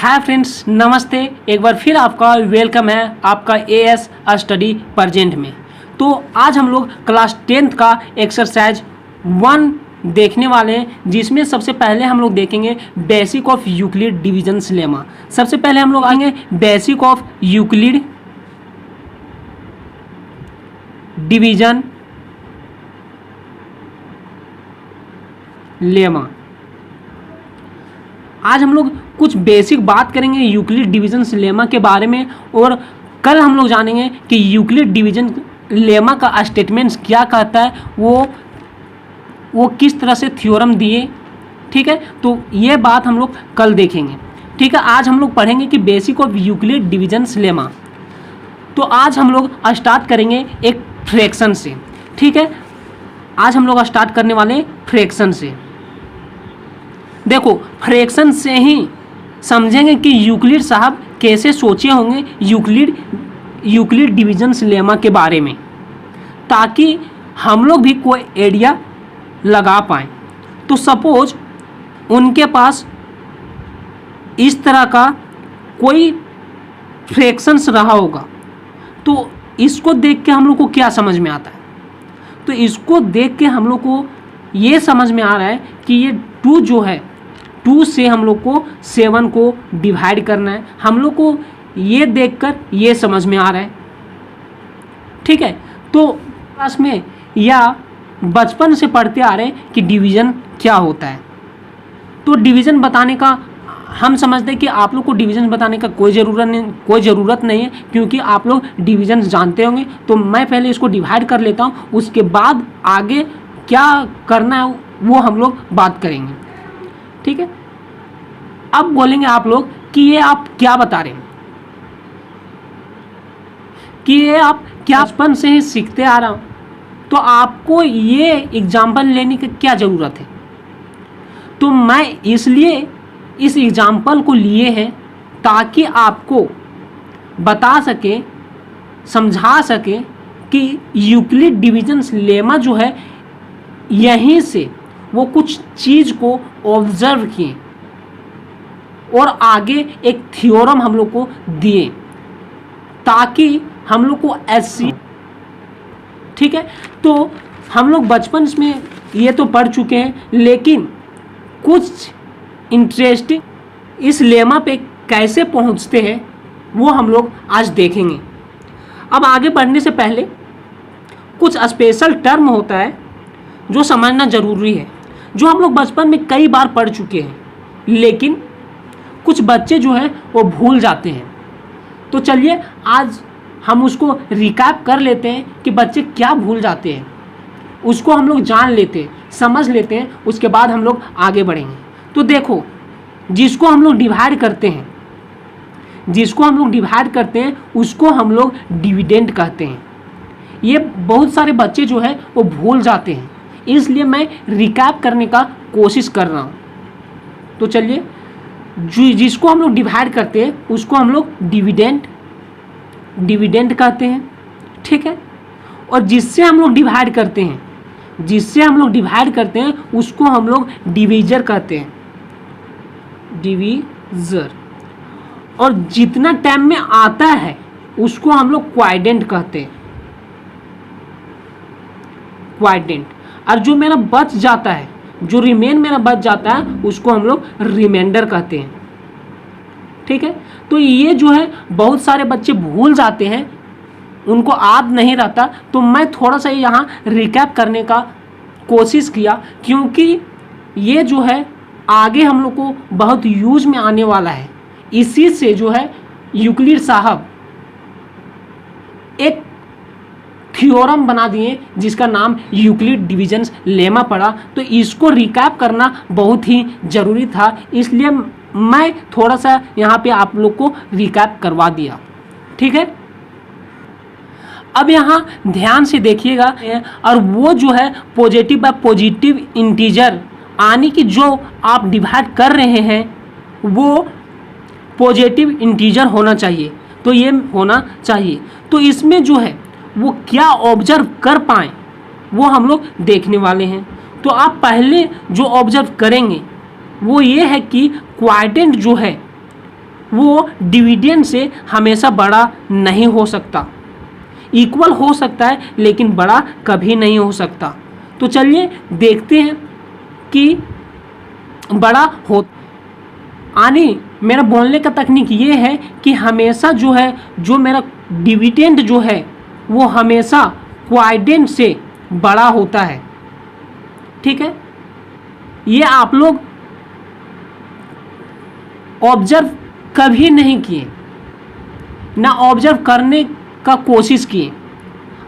Hi friends, नमस्ते। एक बार फिर आपका वेलकम है आपका एएस स्टडी प्रेजेंट में। तो आज हम लोग क्लास 10th का एक्सरसाइज 1 देखने वाले हैं, जिसमें सबसे पहले हम लोग देखेंगे basic of Euclid divisions lemma. सबसे पहले हम लोग आएंगे basic of Euclid division lemma. आज हम लोग कुछ बेसिक बात करेंगे यूक्लिड डिवीजन लेमा के बारे में, और कल हम लोग जानेंगे कि यूक्लिड डिवीजन लेमा का स्टेटमेंट्स क्या कहता है, वो किस तरह से थ्योरम दिए। ठीक है, तो ये बात हम लोग कल देखेंगे। ठीक है, आज हम लोग पढ़ेंगे कि basic of Euclid division lemma. तो आज हम लोग स्टार्ट करेंगे एक फ्रैक्शन से। ठीक है, आज हम लोग स्टार्ट करने वाले फ्रैक्शन से। देखो, फ्रैक्शन से ही समझेंगे कि यूक्लिड साहब कैसे सोचे होंगे यूक्लिड डिवीजन्स लेमा के बारे में, ताकि हम लोग भी कोई आइडिया लगा पाएँ। तो सपोज उनके पास इस तरह का कोई फ्रैक्शंस रहा होगा, तो इसको देख के हम लोग को क्या समझ में आता है? तो इसको देख के हम लोग को ये समझ में आ रहा है कि ये 2 जो है, 2 से हम लोग को 7 को डिवाइड करना है। हम लोग को ये देखकर ये समझ में आ रहा है। ठीक है, तो क्लास में या बचपन से पढ़ते आ रहे हैं कि डिवीज़न क्या होता है। तो डिवीज़न बताने का हम समझते हैं कि आप लोग को डिवीज़न बताने का कोई ज़रूरत नहीं है, क्योंकि आप लोग डिवीज़न जानते होंगे। तो मैं पहले इसको डिवाइड कर लेता हूँ, उसके बाद आगे क्या करना है वो हम लोग बात करेंगे। ठीक है, अब बोलेंगे आप लोग कि ये आप क्या बता रहे हैं, कि ये आप क्या बचपन से ही सीखते आ रहा हूँ, तो आपको ये एग्जाम्पल लेने की क्या ज़रूरत है? तो मैं इसलिए इस एग्जाम्पल को लिए हैं ताकि आपको बता सके, समझा सके कि यूक्लिड डिवीजन्स लेमा जो है, यहीं से वो कुछ चीज़ को ऑब्जर्व किए और आगे एक थ्योरम हम लोग को दिए, ताकि हम लोग को ऐसी। ठीक है, तो हम लोग बचपन में ये तो पढ़ चुके हैं, लेकिन कुछ इंटरेस्टिंग इस लेमा पे कैसे पहुंचते हैं वो हम लोग आज देखेंगे। अब आगे बढ़ने से पहले कुछ स्पेशल टर्म होता है जो समझना ज़रूरी है, जो हम लोग बचपन में कई बार पढ़ चुके हैं, लेकिन कुछ बच्चे जो हैं वो भूल जाते हैं। तो चलिए आज हम उसको रिकैप कर लेते हैं कि बच्चे क्या भूल जाते हैं, उसको हम लोग जान लेते हैं, समझ लेते हैं, उसके बाद हम लोग आगे बढ़ेंगे। तो देखो, जिसको हम लोग डिवाइड करते हैं उसको हम लोग डिविडेंड कहते हैं। ये बहुत सारे बच्चे जो है वो भूल जाते हैं, इसलिए मैं रिकैप करने का कोशिश कर रहा हूँ। तो चलिए, जिसको हम लोग डिवाइड करते हैं उसको हम लोग डिविडेंड कहते हैं। ठीक है, और जिससे हम लोग डिवाइड करते हैं उसको हम लोग डिवीजर कहते हैं, डिवीजर। और जितना टाइम में आता है उसको हम लोग क्वाइडेंट कहते हैं, क्वाइडेंट। और जो मेरा बच जाता है, जो रिमेन मेरा बच जाता है, उसको हम लोग रिमाइंडर कहते हैं। ठीक है, तो ये जो है बहुत सारे बच्चे भूल जाते हैं, उनको याद नहीं रहता। तो मैं थोड़ा सा यहाँ रिकैप करने का कोशिश किया, क्योंकि ये जो है आगे हम लोग को बहुत यूज में आने वाला है। इसी से जो है यूक्लिड साहब एक थ्योरम बना दिए जिसका नाम यूक्लिड डिवीजन्स लेमा पड़ा। तो इसको रिकैप करना बहुत ही ज़रूरी था, इसलिए मैं थोड़ा सा यहाँ पे आप लोग को रिकैप करवा दिया। ठीक है, अब यहाँ ध्यान से देखिएगा, और वो जो है पॉजिटिव इंटीजर, यानी कि जो आप डिवाइड कर रहे हैं वो पॉजिटिव इंटीजर होना चाहिए। तो ये होना चाहिए, तो इसमें जो है वो क्या ऑब्जर्व कर पाएँ वो हम लोग देखने वाले हैं। तो आप पहले जो ऑब्जर्व करेंगे वो ये है कि क्वाड्रेंट जो है वो डिविडेंड से हमेशा बड़ा नहीं हो सकता। इक्वल हो सकता है लेकिन बड़ा कभी नहीं हो सकता। तो चलिए देखते हैं कि बड़ा हो आने मेरा बोलने का तकनीक ये है कि हमेशा जो है जो मेरा डिविडेंड जो है वो हमेशा क्वाड्रेंट से बड़ा होता है। ठीक है, ये आप लोग ऑब्जर्व कभी नहीं किए, ना ऑब्जर्व करने का कोशिश किए।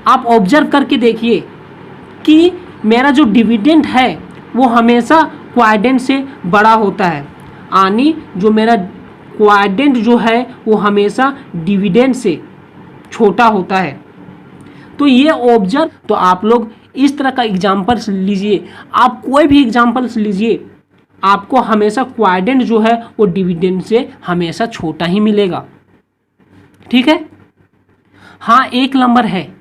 आप ऑब्जर्व करके देखिए कि मेरा जो डिविडेंड है वो हमेशा क्वाड्रेंट से बड़ा होता है, यानी जो मेरा क्वाड्रेंट जो है वो हमेशा डिविडेंड से छोटा होता है। तो ये ऑब्जर्व, तो आप लोग इस तरह का एग्जाम्पल्स लीजिए, आप कोई भी एग्जाम्पल्स लीजिए, आपको हमेशा क्वाड्रेंट जो है वो डिविडेंड से हमेशा छोटा ही मिलेगा। ठीक है, हाँ एक नंबर है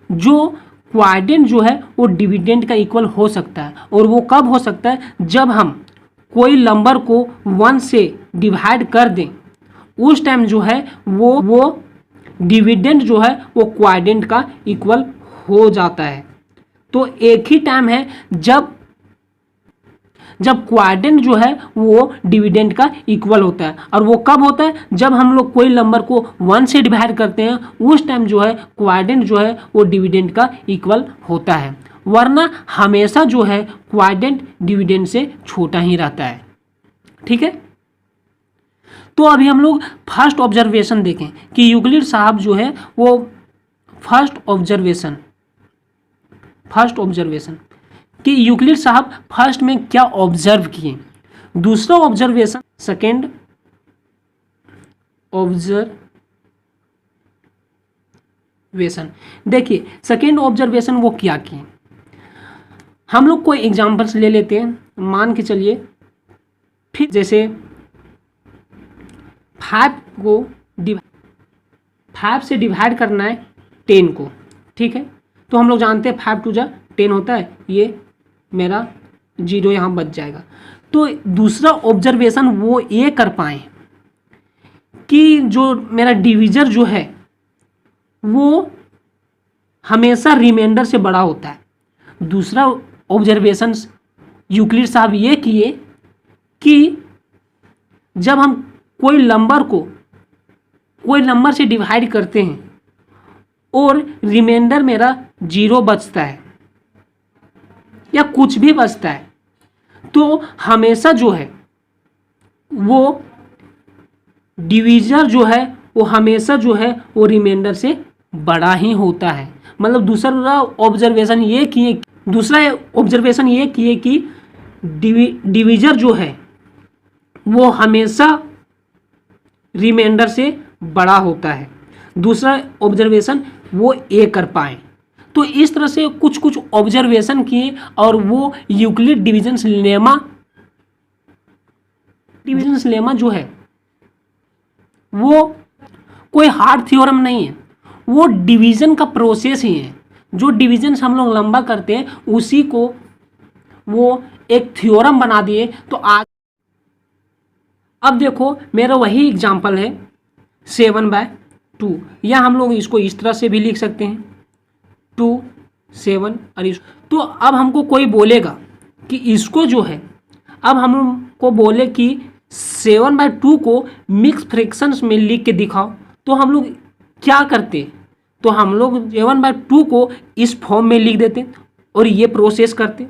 जो क्वाड्रेंट जो है वो डिविडेंड का इक्वल हो सकता है, और वो कब हो सकता है, जब हम कोई नंबर को 1 से डिवाइड कर दें, उस टाइम जो है वो डिविडेंड जो है वो क्वाड्रेंट का इक्वल हो जाता है। तो एक ही टाइम है जब क्वाड्रेंट जो है वो डिविडेंड का इक्वल होता है, और वो कब होता है, जब हम लोग कोई नंबर को 1 से डिवाइड करते हैं, उस टाइम जो है क्वाड्रेंट जो है वो डिविडेंड का इक्वल होता है, वरना हमेशा जो है क्वाड्रेंट डिविडेंड से छोटा ही रहता है। ठीक है, तो अभी हम लोग फर्स्ट ऑब्जर्वेशन देखें कि यूक्लिड साहब जो है वो फर्स्ट ऑब्जर्वेशन कि यूक्लिड साहब फर्स्ट में क्या ऑब्जर्व किए। दूसरा ऑब्जर्वेशन, सेकेंड ऑब्जर्वेशन, देखिए सेकेंड ऑब्जर्वेशन वो क्या किए। हम लोग कोई एग्जांपल्स ले लेते हैं, मान के चलिए फिर जैसे 5 से डिवाइड करना है 10 को। ठीक है, तो हम लोग जानते हैं 5 2 10 होता है, ये मेरा 0 यहाँ बच जाएगा। तो दूसरा ऑब्जर्वेशन वो ये कर पाए कि जो मेरा डिविजर जो है वो हमेशा रिमाइंडर से बड़ा होता है। दूसरा ऑब्जर्वेशन यूक्लिड साहब ये किए कि जब हम कोई नंबर से डिवाइड करते हैं और रिमाइंडर मेरा 0 बचता है या कुछ भी बचता है, तो हमेशा जो है वो डिविजर जो है वो हमेशा जो है वो रिमाइंडर से बड़ा ही होता है। मतलब दूसरा ऑब्जर्वेशन ये किए कि डिविजर जो है वो हमेशा रिमाइंडर से बड़ा होता है। दूसरा ऑब्जर्वेशन वो ये कर पाए। तो इस तरह से कुछ कुछ ऑब्जर्वेशन किए और वो यूक्लिड डिविजन्स लेमा जो है वो कोई हार्ड थ्योरम नहीं है, वो डिवीजन का प्रोसेस ही है। जो डिविजन्स हम लोग लंबा करते हैं उसी को वो एक थ्योरम बना दिए। तो आज अब देखो मेरा वही एग्जांपल है 7/2, या हम लोग इसको इस तरह से भी लिख सकते हैं 2 7 और इस। तो अब हमको कोई बोलेगा कि इसको जो है, अब हमको बोले कि 7/2 को मिक्स फ्रैक्शंस में लिख के दिखाओ, तो हम लोग क्या करते, तो हम लोग 7/2 को इस फॉर्म में लिख देते और ये प्रोसेस करते।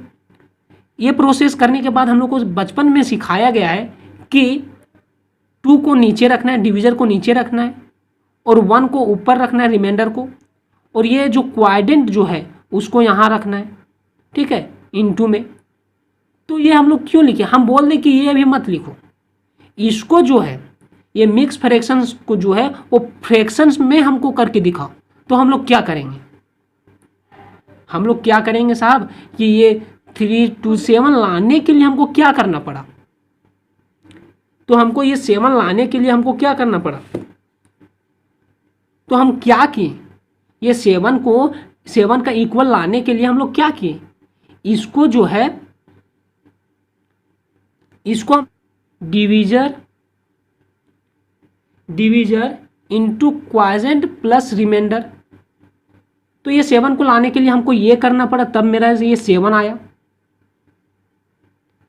ये प्रोसेस करने के बाद हम लोग को बचपन में सिखाया गया है कि 2 को नीचे रखना है, डिविजर को नीचे रखना है, और 1 को ऊपर रखना है रिमाइंडर को, और ये जो क्वाड्रेंट जो है उसको यहाँ रखना है। ठीक है, इनटू में। तो ये हम लोग क्यों लिखे, हम बोल दें कि ये भी मत लिखो, इसको जो है ये मिक्स फ्रैक्शंस को जो है वो फ्रैक्शंस में हमको करके दिखाओ। तो हम लोग क्या करेंगे साहब कि ये 3 to 7 लाने के लिए हमको क्या करना पड़ा, तो हमको ये 7 लाने के लिए हमको क्या करना पड़ा, तो हम क्या किए, ये 7 का इक्वल लाने के लिए हम लोग क्या किए, इसको जो है इसको divisor divisor into quotient plus remainder. तो ये 7 को लाने के लिए हमको ये करना पड़ा, तब मेरा ये 7 आया।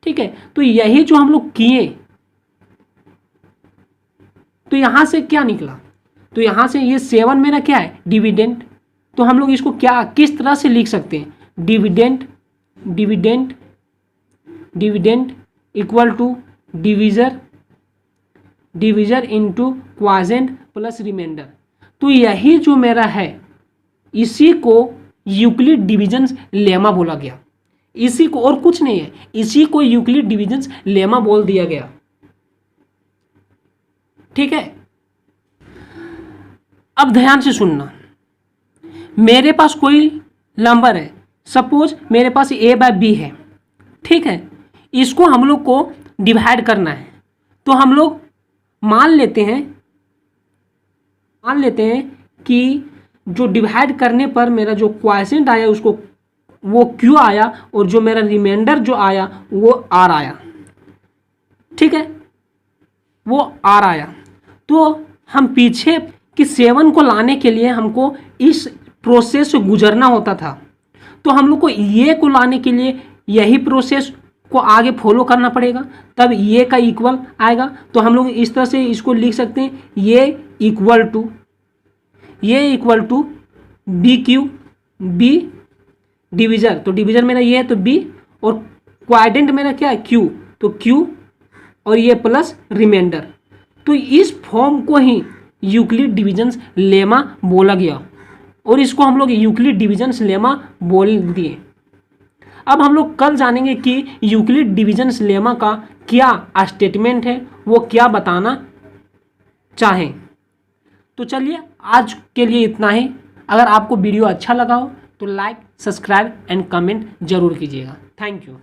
ठीक है, तो यही जो हम लोग किए, तो यहां से क्या निकला, तो यहां से ये 7 मेरा क्या है, डिविडेंड। तो हम लोग इसको क्या किस तरह से लिख सकते हैं, dividend dividend dividend equal to divisor divisor into quotient plus remainder. तो यही जो मेरा है, इसी को यूक्लिड डिविजन्स लेमा बोला गया। इसी को, और कुछ नहीं है, इसी को यूक्लिड डिविजन्स लेमा बोल दिया गया। ठीक है, अब ध्यान से सुनना। मेरे पास कोई नंबर है, सपोज मेरे पास a/b है। ठीक है, इसको हम लोग को डिवाइड करना है। तो हम लोग मान लेते हैं कि जो डिवाइड करने पर मेरा जो क्वोशिएंट आया उसको वो q आया, और जो मेरा रिमाइंडर जो आया वो r आया। ठीक है, वो r आया। तो हम पीछे कि 7 को लाने के लिए हमको इस प्रोसेस से गुजरना होता था। तो हम लोग को ये को लाने के लिए यही प्रोसेस को आगे फॉलो करना पड़ेगा, तब ये का इक्वल आएगा। तो हम लोग इस तरह से इसको लिख सकते हैं, ये equal to b q, b divisor, तो डिविजर मेरा ये है तो बी, और क्वाड्रेंट मेरा क्या है, क्यू, तो क्यू, और ये प्लस रिमाइंडर। तो इस फॉर्म को ही यूक्लिड डिविजन्स लेमा बोला गया, और इसको हम लोग यूक्लिड डिविजन्स लेमा बोल दिए। अब हम लोग कल जानेंगे कि यूक्लिड डिविजन्स लेमा का क्या स्टेटमेंट है, वो क्या बताना चाहें। तो चलिए आज के लिए इतना ही। अगर आपको वीडियो अच्छा लगा हो तो लाइक, सब्सक्राइब एंड कमेंट जरूर कीजिएगा। Thank you.